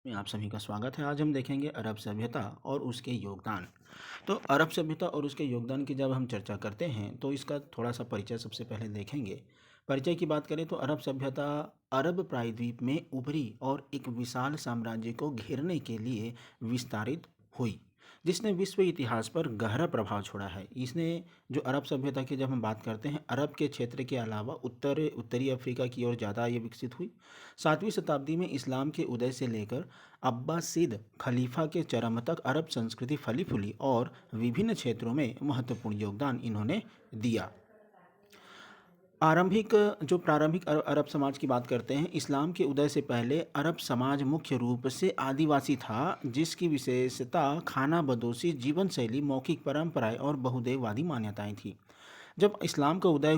में आप सभी का स्वागत है। आज हम देखेंगे अरब सभ्यता और उसके योगदान। तो अरब सभ्यता और उसके योगदान की जब हम चर्चा करते हैं तो इसका थोड़ा सा परिचय सबसे पहले देखेंगे। परिचय की बात करें तो अरब सभ्यता अरब प्रायद्वीप में उभरी और एक विशाल साम्राज्य को घेरने के लिए विस्तारित हुई, जिसने विश्व इतिहास पर गहरा प्रभाव छोड़ा है। इसने जो अरब सभ्यता की जब हम बात करते हैं, अरब के क्षेत्र के अलावा उत्तरी अफ्रीका की ओर ज़्यादा ये विकसित हुई। 7वीं शताब्दी में इस्लाम के उदय से लेकर अब्बासिद खलीफा के चरम तक अरब संस्कृति फली फूली और विभिन्न क्षेत्रों में महत्वपूर्ण योगदान इन्होंने दिया। प्रारंभिक अरब समाज की बात करते हैं। इस्लाम के उदय से पहले अरब समाज मुख्य रूप से आदिवासी था, जिसकी विशेषता खाना बदोशी जीवन शैली, मौखिक परंपराएं और बहुदेववादी मान्यताएं थी। जब इस्लाम का उदय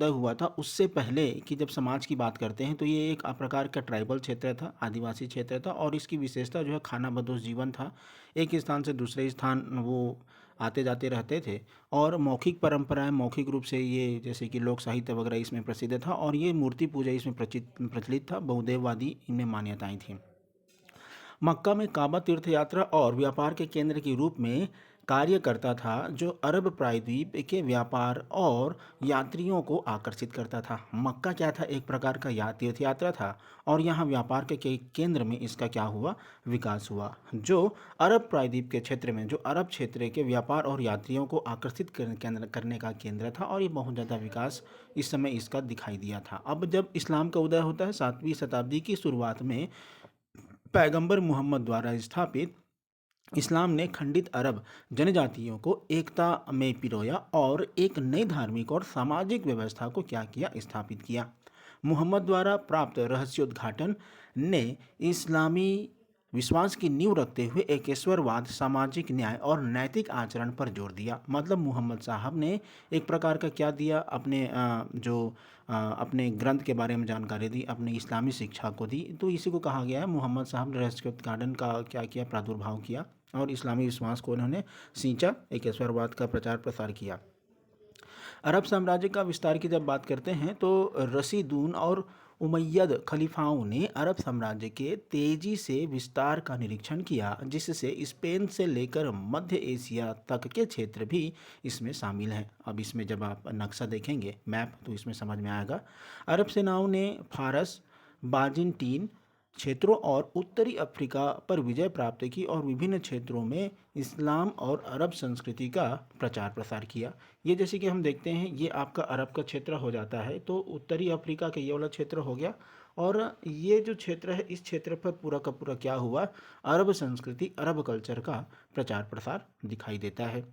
हुआ था, उससे पहले की जब समाज की बात करते हैं तो ये एक प्रकार का ट्राइबल क्षेत्र था, आदिवासी क्षेत्र था और इसकी विशेषता जो है खाना बदोश जीवन था। एक स्थान से दूसरे स्थान वो आते जाते रहते थे और मौखिक परंपराएं, मौखिक रूप से ये जैसे कि लोक साहित्य वगैरह इसमें प्रसिद्ध था और ये मूर्ति पूजा इसमें प्रचलित था। बहुदेववादी इनमें मान्यताएं थीं। मक्का में काबा तीर्थ यात्रा और व्यापार के केंद्र के रूप में कार्य करता था, जो अरब प्रायद्वीप के व्यापार और यात्रियों को आकर्षित करता था। मक्का क्या था? एक प्रकार का तीर्थ यात्रा था और यहाँ व्यापार के केंद्र में इसका क्या हुआ? विकास हुआ, जो अरब प्रायद्वीप के क्षेत्र में, जो अरब क्षेत्र के व्यापार और यात्रियों को आकर्षित करने का केंद्र था और ये बहुत ज़्यादा विकास इस समय इसका दिखाई दिया था। अब जब इस्लाम का उदय होता है 7वीं शताब्दी की शुरुआत में, पैगंबर मोहम्मद द्वारा स्थापित इस्लाम ने खंडित अरब जनजातियों को एकता में पिरोया और एक नई धार्मिक और सामाजिक व्यवस्था को क्या किया? स्थापित किया। मोहम्मद द्वारा प्राप्त रहस्योद्घाटन ने इस्लामी विश्वास की नींव रखते हुए एकेश्वरवाद, सामाजिक न्याय और नैतिक आचरण पर जोर दिया। मतलब मोहम्मद साहब ने एक प्रकार का क्या दिया? अपने ग्रंथ के बारे में जानकारी दी, अपने इस्लामी शिक्षा को दी। तो इसी को कहा गया है, मोहम्मद साहब ने रहस्योद्घाटन का क्या किया? प्रादुर्भाव किया और इस्लामी विश्वास को उन्होंने सींचा, एकेश्वरवाद का प्रचार प्रसार किया। अरब साम्राज्य का विस्तार की जब बात करते हैं तो रशीदून और उमैयद खलीफाओं ने अरब साम्राज्य के तेजी से विस्तार का निरीक्षण किया, जिससे स्पेन से लेकर मध्य एशिया तक के क्षेत्र भी इसमें शामिल हैं। अब इसमें जब आप नक्शा देखेंगे, मैप, तो इसमें समझ में आएगा। अरब सेनाओं ने फारस, बाजेंटीन क्षेत्रों और उत्तरी अफ्रीका पर विजय प्राप्त की और विभिन्न क्षेत्रों में इस्लाम और अरब संस्कृति का प्रचार प्रसार किया। ये जैसे कि हम देखते हैं, ये आपका अरब का क्षेत्र हो जाता है, तो उत्तरी अफ्रीका का ये वाला क्षेत्र हो गया और ये जो क्षेत्र है, इस क्षेत्र पर पूरा का पूरा क्या हुआ? अरब संस्कृति, अरब कल्चर का प्रचार प्रसार दिखाई देता है।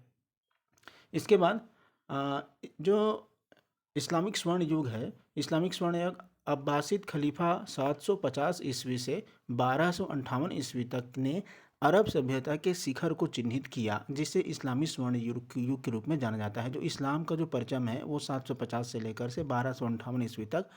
इसके बाद जो इस्लामिक स्वर्ण युग है, इस्लामिक स्वर्ण युग अब्बासिद खलीफा 750 ईस्वी से 1258 ईस्वी तक ने अरब सभ्यता के शिखर को चिन्हित किया, जिसे इस्लामी स्वर्ण युग के रूप में जाना जाता है। जो इस्लाम का जो परचम है वो 750 से लेकर से 1258 ईस्वी तक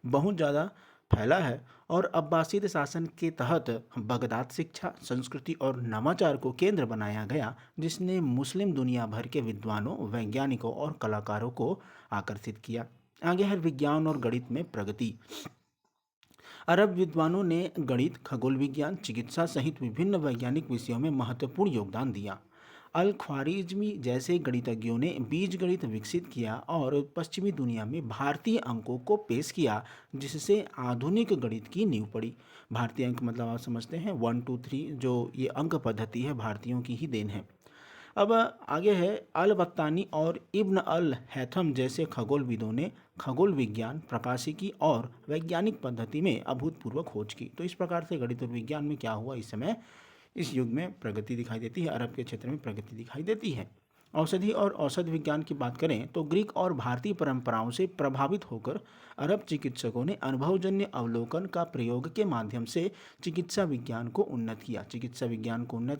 बहुत ज़्यादा फैला है और अब्बासिद शासन के तहत बगदाद शिक्षा, संस्कृति और नवाचार को केंद्र बनाया गया, जिसने मुस्लिम दुनिया भर के विद्वानों, वैज्ञानिकों और कलाकारों को आकर्षित किया। आगे है विज्ञान और गणित में प्रगति। अरब विद्वानों ने गणित, खगोल विज्ञान, चिकित्सा सहित विभिन्न वैज्ञानिक विषयों में महत्वपूर्ण योगदान दिया। अल ख्वारिज्मी जैसे गणितज्ञों ने बीजगणित विकसित किया और पश्चिमी दुनिया में भारतीय अंकों को पेश किया, जिससे आधुनिक गणित की नींव पड़ी। भारतीय अंक मतलब आप समझते हैं 1 2 3, जो ये अंक पद्धति है, भारतीयों की ही देन है। अब आगे है अल बत्तानी और इब्न अल हैथम जैसे खगोलविदों ने खगोल विज्ञान, प्रकाशिकी और वैज्ञानिक पद्धति में अभूतपूर्व खोज की। तो इस प्रकार से गणित और विज्ञान में क्या हुआ? इस समय इस युग में प्रगति दिखाई देती है, अरब के क्षेत्र में प्रगति दिखाई देती है। औषधि और औषध विज्ञान की बात करें तो ग्रीक और भारतीय परंपराओं से प्रभावित होकर अरब चिकित्सकों ने अनुभवजन्य अवलोकन का प्रयोग के माध्यम से चिकित्सा विज्ञान को उन्नत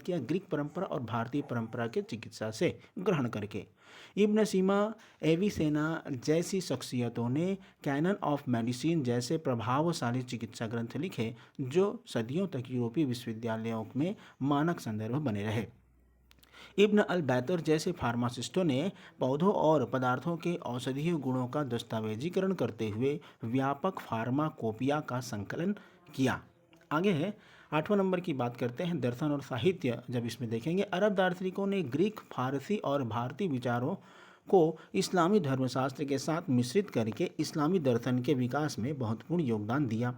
किया, ग्रीक परंपरा और भारतीय परंपरा के चिकित्सा से ग्रहण करके। इब्न सीना, एविसेना जैसी शख्सियतों ने कैनन ऑफ मेडिसिन जैसे प्रभावशाली चिकित्सा ग्रंथ लिखे, जो सदियों तक यूरोपीय विश्वविद्यालयों में मानक संदर्भ बने रहे। इब्न अल बैतर जैसे फार्मासिस्टों ने पौधों और पदार्थों के औषधीय गुणों का दस्तावेजीकरण करते हुए व्यापक फार्माकोपिया का संकलन किया। आगे है 8वां नंबर की बात करते हैं दर्शन और साहित्य। जब इसमें देखेंगे अरब दार्शनिकों ने ग्रीक, फारसी और भारतीय विचारों को इस्लामी धर्मशास्त्र के साथ मिश्रित करके इस्लामी दर्शन के विकास में महत्वपूर्ण योगदान दिया।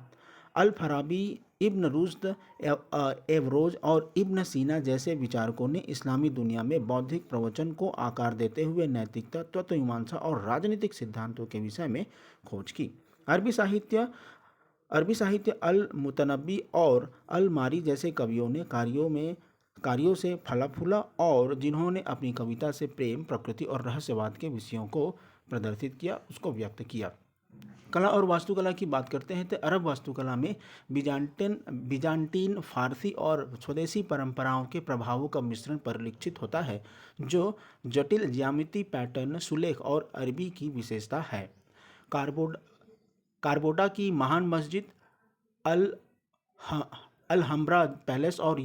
अल फराबी, इब्न रुश्द, एवरोज और इब्न सीना जैसे विचारकों ने इस्लामी दुनिया में बौद्धिक प्रवचन को आकार देते हुए नैतिकता, तत्वमीमांसा और राजनीतिक सिद्धांतों के विषय में खोज की। अरबी साहित्य अरबी साहित्य अल मुतनब्बी और अल मारी जैसे कवियों ने कार्यों से फला फूला और जिन्होंने अपनी कविता से प्रेम, प्रकृति और रहस्यवाद के विषयों को प्रदर्शित किया, उसको व्यक्त किया। कला और वास्तुकला की बात करते हैं तो अरब वास्तुकला में बिजान्टीन, फारसी और स्वदेशी परंपराओं के प्रभावों का मिश्रण परिलक्षित होता है, जो जटिल ज्यामिति, पैटर्न, सुलेख और अरबी की विशेषता है। कारबोडा की महान मस्जिद, अल अलहम्ब्रा पैलेस और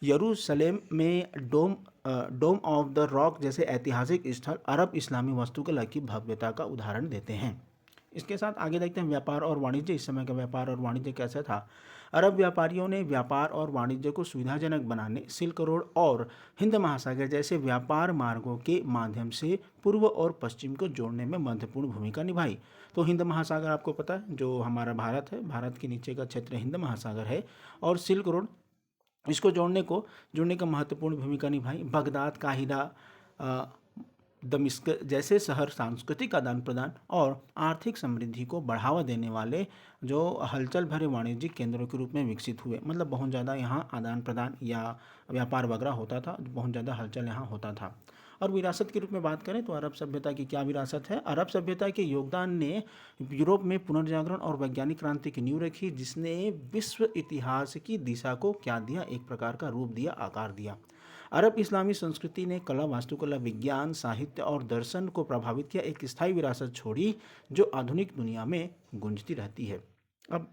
यरूशलेम में डोम ऑफ द रॉक जैसे ऐतिहासिक स्थल अरब इस्लामी वास्तुकला की भव्यता का उदाहरण देते हैं। इसके साथ आगे देखते हैं व्यापार और वाणिज्य। इस समय का व्यापार और वाणिज्य कैसा था? अरब व्यापारियों ने व्यापार और वाणिज्य को सुविधाजनक बनाने सिल्क रोड और हिंद महासागर जैसे व्यापार मार्गों के माध्यम से पूर्व और पश्चिम को जोड़ने में महत्वपूर्ण भूमिका निभाई। तो हिंद महासागर आपको पता है, जो हमारा भारत है, भारत के नीचे का क्षेत्र हिंद महासागर है, और सिल्क रोड इसको जोड़ने का महत्वपूर्ण भूमिका निभाई। बगदाद, काहिरा, दमिश्क जैसे शहर सांस्कृतिक आदान प्रदान और आर्थिक समृद्धि को बढ़ावा देने वाले जो हलचल भरे वाणिज्यिक केंद्रों के रूप में विकसित हुए। मतलब बहुत ज़्यादा यहाँ आदान प्रदान या व्यापार वगैरह होता था, बहुत ज़्यादा हलचल यहाँ होता था। और विरासत के रूप में बात करें तो अरब सभ्यता की क्या विरासत है? अरब सभ्यता के योगदान ने यूरोप में पुनर्जागरण और वैज्ञानिक क्रांति की नींव रखी, जिसने विश्व इतिहास की दिशा को क्या दिया? एक प्रकार का रूप दिया, आकार दिया। अरब इस्लामी संस्कृति ने कला, वास्तुकला, विज्ञान, साहित्य और दर्शन को प्रभावित किया, एक स्थायी विरासत छोड़ी जो आधुनिक दुनिया में गूंजती रहती है। अब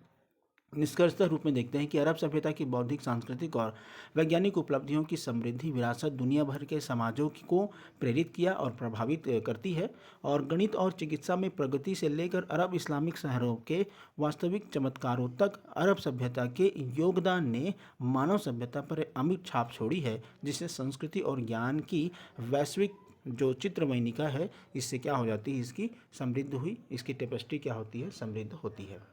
निष्कर्षतः रूप में देखते हैं कि अरब सभ्यता की बौद्धिक, सांस्कृतिक और वैज्ञानिक उपलब्धियों की समृद्धि विरासत दुनिया भर के समाजों को प्रेरित किया और प्रभावित करती है। और गणित और चिकित्सा में प्रगति से लेकर अरब इस्लामिक शहरों के वास्तविक चमत्कारों तक अरब सभ्यता के योगदान ने मानव सभ्यता पर अमिट छाप छोड़ी है, जिससे संस्कृति और ज्ञान की वैश्विक जो चित्रमयिका है, इससे क्या हो जाती है? इसकी समृद्ध हुई, इसकी टेपेस्ट्री क्या होती है? समृद्ध होती है।